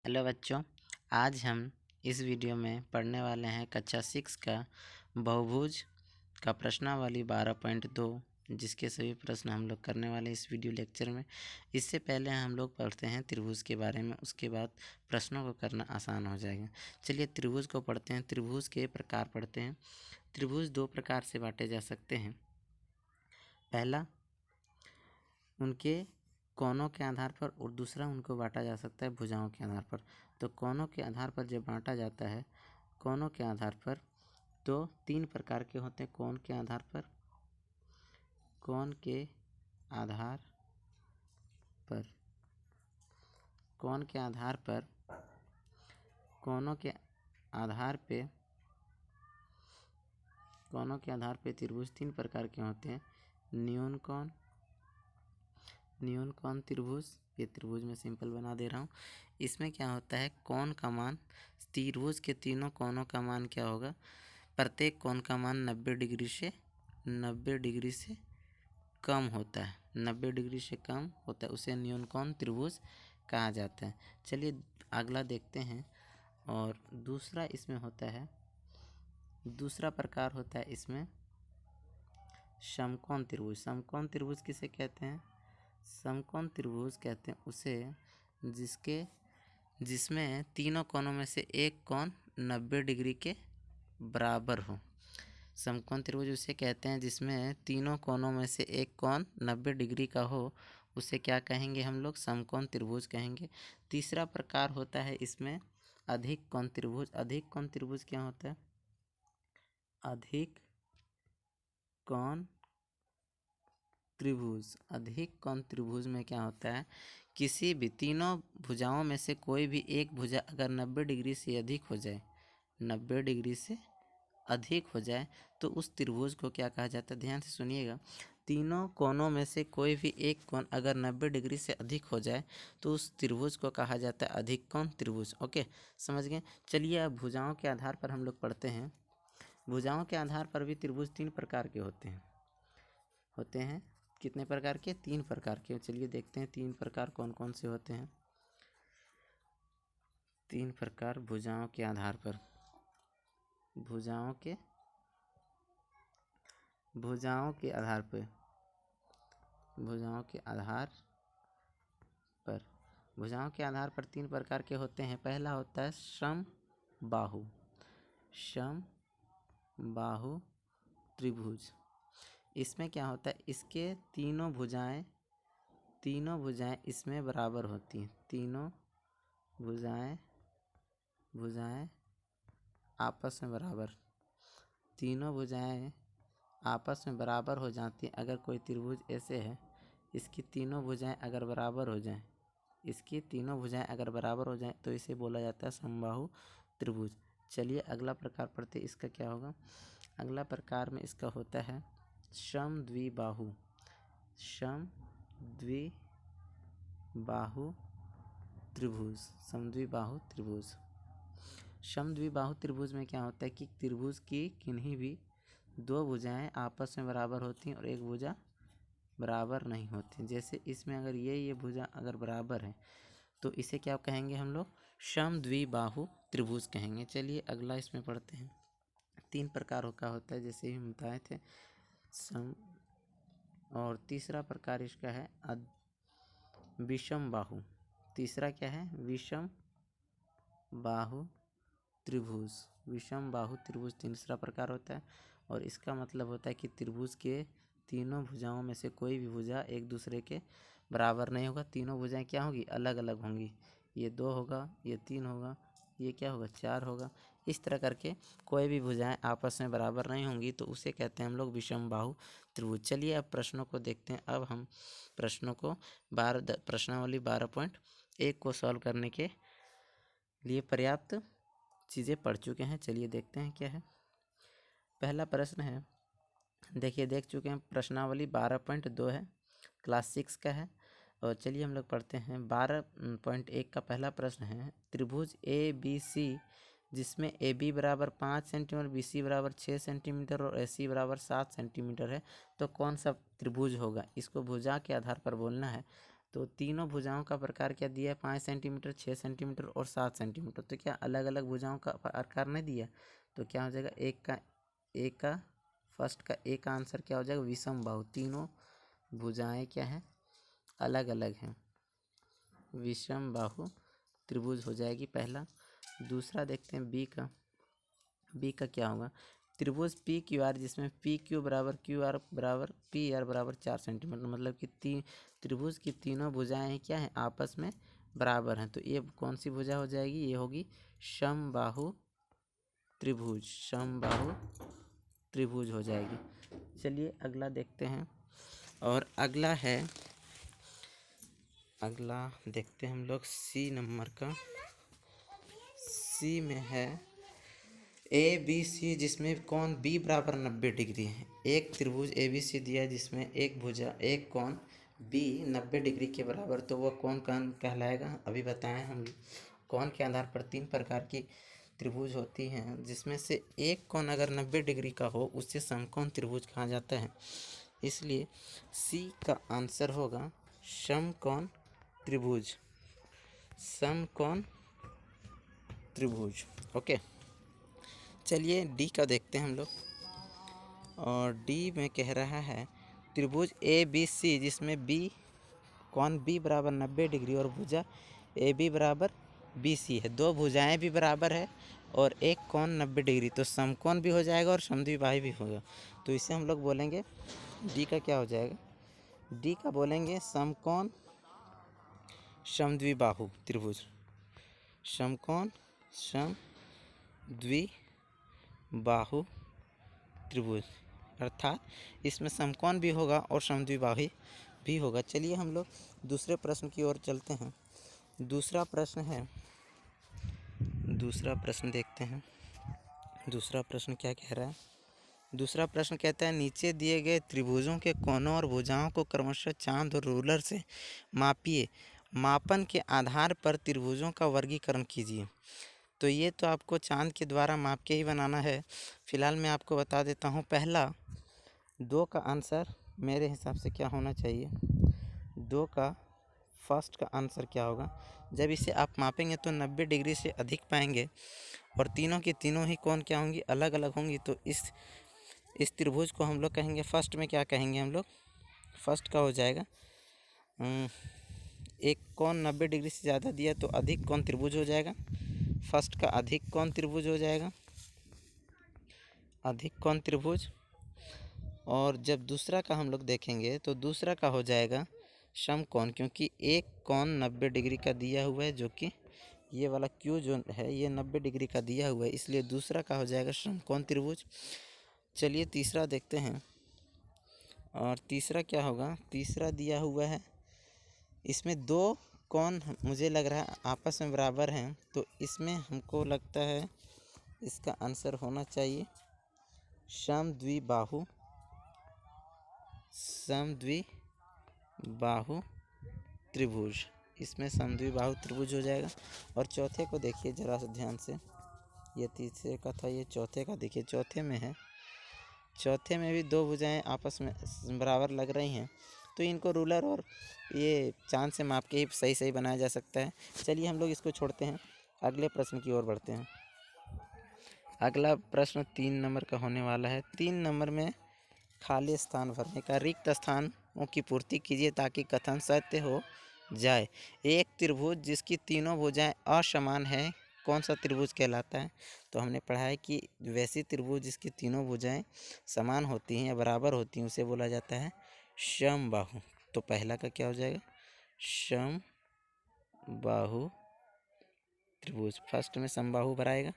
Hello बच्चों, आज हम इस वीडियो में पढ़ने वाले हैं कक्षा 6 का बहुभुज का प्रश्नावली 12.2, जिसके सभी प्रश्न हम लोग करने वाले हैं इस वीडियो लेक्चर में। इससे पहले हम लोग पढ़ते हैं त्रिभुज के बारे में, उसके बाद प्रश्नों को करना आसान हो जाएगा। चलिए त्रिभुज को पढ़ते हैं। त्रिभुज के प्रकार पढ़ते हैं। त्रिभुज दो प्रकार से बांटे जा सकते हैं। पहला, उनके कोनों के आधार पर, और दूसरा उनको बांटा जा सकता है भुजाओं के आधार पर। तो कोनों के आधार पर जब बांटा जाता है, कोनों के आधार पर, तो तीन प्रकार के होते हैं। कोन के आधार पर, कोन के आधार पर, कोन के आधार पर, कोनों के आधार पे, कोनों के आधार पे त्रिभुज तीन प्रकार के होते हैं। न्यून कोण, न्यून कोण त्रिभुज, ये त्रिभुज में सिंपल बना दे रहा हूँ। इसमें क्या होता है, कोण का मान, त्रिभुज के तीनों कोणों का मान क्या होगा, प्रत्येक कोण का मान 90 डिग्री से कम होता है। 90 डिग्री से कम होता है, उसे न्यून कोण त्रिभुज कहा जाता है। चलिए अगला देखते हैं। और दूसरा इसमें होता है, दूसरा प्रकार होता है इसमें समकोण त्रिभुज। समकोण त्रिभुज किसे कहते हैं? समकोण त्रिभुज कहते हैं उसे जिसमें तीनों कोणों में से एक कोण 90 डिग्री के बराबर हो। समकोण त्रिभुज उसे कहते हैं जिसमें तीनों कोणों में से एक कोण 90 डिग्री का हो, उसे क्या कहेंगे हम लोग? समकोण त्रिभुज कहेंगे। तीसरा प्रकार होता है इसमें अधिक कोण त्रिभुज। अधिक कोण त्रिभुज क्या होता है? अधिक कोण त्रिभुज, अधिक कोण त्रिभुज में क्या होता है, किसी भी तीनों भुजाओं में से कोई भी एक भुजा अगर 90 डिग्री से अधिक हो जाए, 90 डिग्री से अधिक हो जाए, तो उस त्रिभुज को क्या कहा जाता है? ध्यान से सुनिएगा। तीनों कोणों में से कोई भी एक कोण अगर 90 डिग्री से अधिक हो जाए, तो उस त्रिभुज को कहा जाता है अधिक कोण त्रिभुज। ओके, समझ गए। चलिए अब भुजाओं के आधार पर हम लोग पढ़ते हैं। भुजाओं के आधार पर भी त्रिभुज तीन प्रकार के होते हैं। कितने प्रकार के? तीन प्रकार के। चलिए देखते हैं तीन प्रकार कौन कौन से होते हैं। तीन प्रकार भुजाओं के आधार पर, भुजाओं के आधार पर, भुजाओं के आधार पर, भुजाओं के आधार पर तीन प्रकार के होते हैं। पहला होता है समबाहु, समबाहु त्रिभुज। इसमें क्या होता है, इसके तीनों भुजाएं इसमें बराबर होती हैं। तीनों भुजाएं आपस में बराबर, तीनों भुजाएं आपस में बराबर हो जाती हैं। अगर कोई त्रिभुज ऐसे है, इसकी तीनों भुजाएं अगर बराबर हो जाएं, इसकी तीनों भुजाएं अगर बराबर हो जाएं, तो इसे बोला जाता है समबाहु त्रिभुज। चलिए अगला प्रकार पढ़ते, इसका क्या होगा। अगला प्रकार में इसका होता है समद्विबाहु, समद्विबाहु त्रिभुज, समद्विबाहु त्रिभुज। समद्विबाहु त्रिभुज में क्या होता है कि त्रिभुज की किन्हीं भी दो भुजाएं आपस में बराबर होती हैं और एक भुजा बराबर नहीं होती। जैसे इसमें अगर ये भुजा अगर बराबर है, तो इसे क्या कहेंगे हम लोग? समद्विबाहु त्रिभुज कहेंगे। चलिए अगला इसमें पढ़ते हैं। तीन प्रकारों का होता है, जैसे हम बताए थे सम, और तीसरा प्रकार इसका है विषम बाहु। तीसरा क्या है? विषम बाहु त्रिभुज। विषम बाहु त्रिभुज तीसरा प्रकार होता है, और इसका मतलब होता है कि त्रिभुज के तीनों भुजाओं में से कोई भी भुजा एक दूसरे के बराबर नहीं होगा। तीनों भुजाएं क्या होगी? अलग अलग होंगी। ये 2 होगा, ये 3 होगा, ये क्या होगा? 4 होगा। इस तरह करके कोई भी भुजाएं आपस में बराबर नहीं होंगी, तो उसे कहते हैं हम लोग विषम बाहु त्रिभुज। चलिए अब प्रश्नों को देखते हैं। अब हम प्रश्नों को प्रश्नावली 12.1 को सॉल्व करने के लिए पर्याप्त चीज़ें पढ़ चुके हैं। चलिए देखते हैं क्या है। पहला प्रश्न है, देखिए देख चुके हैं, प्रश्नावली 12.2 है, क्लास 6 का है। और चलिए हम लोग पढ़ते हैं। 12.1 का पहला प्रश्न है, त्रिभुज ABC जिसमें AB बराबर 5 सेंटीमीटर, BC बराबर 6 सेंटीमीटर और AC बराबर 7 सेंटीमीटर है, तो कौन सा त्रिभुज होगा? इसको भुजा के आधार पर बोलना है। तो तीनों भुजाओं का प्रकार क्या दिया है, 5 सेंटीमीटर, 6 सेंटीमीटर और 7 सेंटीमीटर। तो क्या अलग अलग भुजाओं का प्रकार नहीं दिया, तो क्या हो जाएगा, फर्स्ट का ए का आंसर क्या हो जाएगा, विषम बाहु। तीनों भुजाएं क्या है, अलग अलग हैं, विषम बाहु त्रिभुज हो जाएगी पहला। दूसरा देखते हैं बी का क्या होगा, त्रिभुज पी क्यू आर जिसमें पी क्यू बराबर क्यू आर बराबर पी आर बराबर 4 सेंटीमीटर, मतलब कि त्रिभुज की तीनों भुजाएं क्या हैं, आपस में बराबर हैं। तो ये कौन सी भुजा हो जाएगी, ये होगी समबाहु त्रिभुज, समबाहु त्रिभुज हो जाएगी। चलिए अगला देखते हैं, और अगला देखते हैं हम लोग सी नंबर का। सी में है ए बी सी जिसमें कोण बी बराबर 90 डिग्री है। एक त्रिभुज ए बी सी दिया है जिसमें एक कोण बी 90 डिग्री के बराबर, तो वह कौन कहलाएगा, अभी बताएं हम। कोण के आधार पर 3 प्रकार की त्रिभुज होती हैं, जिसमें से एक कोण अगर 90 डिग्री का हो उससे समकोण त्रिभुज कहा जाता है। इसलिए सी का आंसर होगा समकोण त्रिभुज, समकोण त्रिभुज। ओके, चलिए डी का देखते हैं हम लोग, और डी में कह रहा है त्रिभुज ए बी सी जिसमें कोण बी बराबर 90 डिग्री और भुजा ए बी बराबर बी सी है। दो भुजाएं भी बराबर है और एक कोण 90 डिग्री, तो समकोण भी हो जाएगा और समद्विबाही भी होगा। तो इसे हम लोग बोलेंगे डी का क्या हो जाएगा, डी का बोलेंगे समकोण समद्विबाहु त्रिभुज, समकोण समद्विबाहु त्रिभुज, अर्थात इसमें समकोण भी होगा और समद्विबाही भी होगा। चलिए हम लोग दूसरे प्रश्न की ओर चलते हैं। दूसरा प्रश्न देखते हैं। दूसरा प्रश्न क्या कह रहा है, दूसरा प्रश्न कहता है नीचे दिए गए त्रिभुजों के कोणों और भुजाओं को क्रमशः चांद और रूलर से मापिए, मापन के आधार पर त्रिभुजों का वर्गीकरण कीजिए। तो ये तो आपको चांद के द्वारा माप के ही बनाना है। फिलहाल मैं आपको बता देता हूँ, पहला 2 का आंसर मेरे हिसाब से क्या होना चाहिए, 2 का फर्स्ट का आंसर क्या होगा, जब इसे आप मापेंगे तो 90 डिग्री से अधिक पाएंगे और तीनों की तीनों ही कोण क्या होंगी, अलग अलग होंगी। तो इस त्रिभुज को हम लोग कहेंगे, फर्स्ट में क्या कहेंगे हम लोग, फर्स्ट का हो जाएगा एक कोण 90 डिग्री से ज़्यादा दिया तो अधिक कोण त्रिभुज हो जाएगा। फर्स्ट का अधिक कोण त्रिभुज हो जाएगा, अधिक कोण त्रिभुज। और जब दूसरा का हम लोग देखेंगे तो दूसरा का हो जाएगा समकोण, क्योंकि एक कोण 90 डिग्री का दिया हुआ है, जो कि ये वाला क्यू जो है ये 90 डिग्री का दिया हुआ है, इसलिए दूसरा का हो जाएगा समकोण त्रिभुज। चलिए तीसरा देखते हैं, और तीसरा क्या होगा, तीसरा दिया हुआ है इसमें 2 कोण मुझे लग रहा है आपस में बराबर हैं, तो इसमें हमको लगता है इसका आंसर होना चाहिए समद्विबाहु त्रिभुज, इसमें समद्विबाहु त्रिभुज हो जाएगा। और चौथे को देखिए जरा सा ध्यान से, ये तीसरे का था, ये चौथे का देखिए, चौथे में है, चौथे में भी 2 भुजाएं आपस में बराबर लग रही हैं, तो इनको रूलर और ये चांद से माप के ही सही बनाया जा सकता है। चलिए हम लोग इसको छोड़ते हैं, अगले प्रश्न की ओर बढ़ते हैं। अगला प्रश्न 3 नंबर का होने वाला है। 3 नंबर में खाली स्थान भरने का, रिक्त स्थानों की पूर्ति कीजिए ताकि कथन सत्य हो जाए। एक त्रिभुज जिसकी तीनों भुजाएं असमान है कौन सा त्रिभुज कहलाता है, तो हमने पढ़ा है कि वैसी त्रिभुज जिसकी तीनों भुजाएं समान होती हैं या बराबर होती हैं उसे बोला जाता है समबाहु। तो पहला का क्या हो जाएगा, समबाहु त्रिभुज, फर्स्ट में समबाहु भराएगा।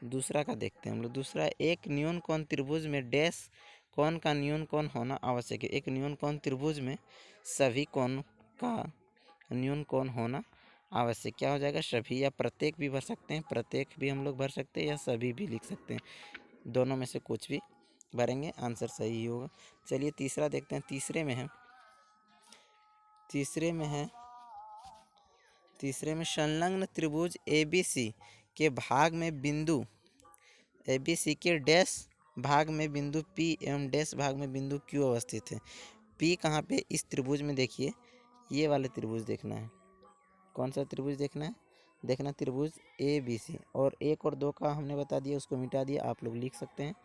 दूसरा का देखते हैं हम लोग, दूसरा एक न्यून कोण त्रिभुज में डैश कोण का न्यून कोण होना आवश्यक है। एक न्यून कोण त्रिभुज में सभी कोण का न्यून कोण होना आवश्यक, क्या हो जाएगा, सभी, या प्रत्येक भी भर सकते हैं, प्रत्येक भी हम लोग भर सकते हैं या सभी भी लिख सकते हैं, दोनों में से कुछ भी भरेंगे आंसर सही ही होगा। चलिए तीसरा देखते हैं, तीसरे में संलग्न त्रिभुज ABC के भाग में बिंदु ABC के डैश भाग में बिंदु P एवं डैश भाग में बिंदु Q अवस्थित है। P कहाँ पे, इस त्रिभुज में देखिए ये वाले त्रिभुज देखना है। कौन सा त्रिभुज देखना है? देखना त्रिभुज ABC, और 1 और 2 का हमने बता दिया, उसको मिटा दिया, आप लोग लिख सकते हैं।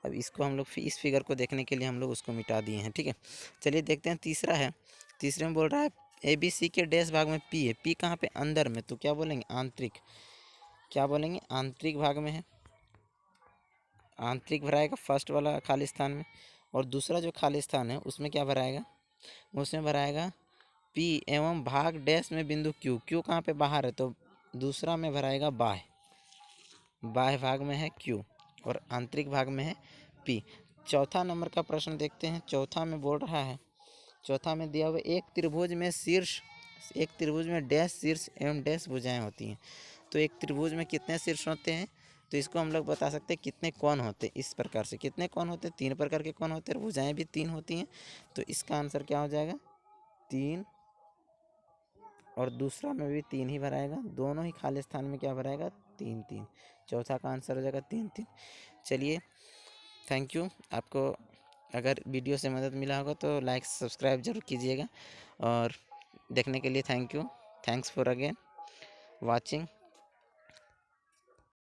अब इसको हम लोग इस फिगर को देखने के लिए हम लोग उसको मिटा दिए हैं, ठीक है। चलिए देखते हैं तीसरा है। तीसरे में बोल रहा है ABC के डैश भाग में P है। P कहाँ पे? अंदर में, तो क्या बोलेंगे? आंतरिक। क्या बोलेंगे? आंतरिक भाग में है। आंतरिक भराएगा फर्स्ट वाला खाली स्थान में, और दूसरा जो खाली स्थान है उसमें क्या भराएगा? उसमें भराएगा P एवं भाग डैश में बिंदु Q। Q कहाँ पे? बाहर है, तो दूसरा में भराएगा बाह्य। बाह्य भाग में है Q और आंतरिक भाग में है P। चौथा नंबर का प्रश्न देखते हैं। चौथा में बोल रहा है, चौथा में दिया हुआ एक त्रिभुज में शीर्ष, एक त्रिभुज में डैश शीर्ष एवं डैश भुजाएं होती हैं। तो एक त्रिभुज में कितने शीर्ष होते हैं? तो इसको हम लोग बता सकते हैं कितने कोण होते हैं। इस प्रकार से कितने कोण होते हैं? 3 प्रकार के कोण होते हैं, भुजाएं भी 3 होती हैं। तो इसका आंसर क्या हो जाएगा? 3, और दूसरा में भी 3 ही भराएगा। दोनों ही खाली स्थान में क्या भराएगा? 3 3। चौथा का आंसर हो जाएगा 3 3। चलिए, थैंक यू। आपको अगर वीडियो से मदद मिला होगा तो लाइक सब्सक्राइब जरूर कीजिएगा, और देखने के लिए thank you. Thanks for again watching.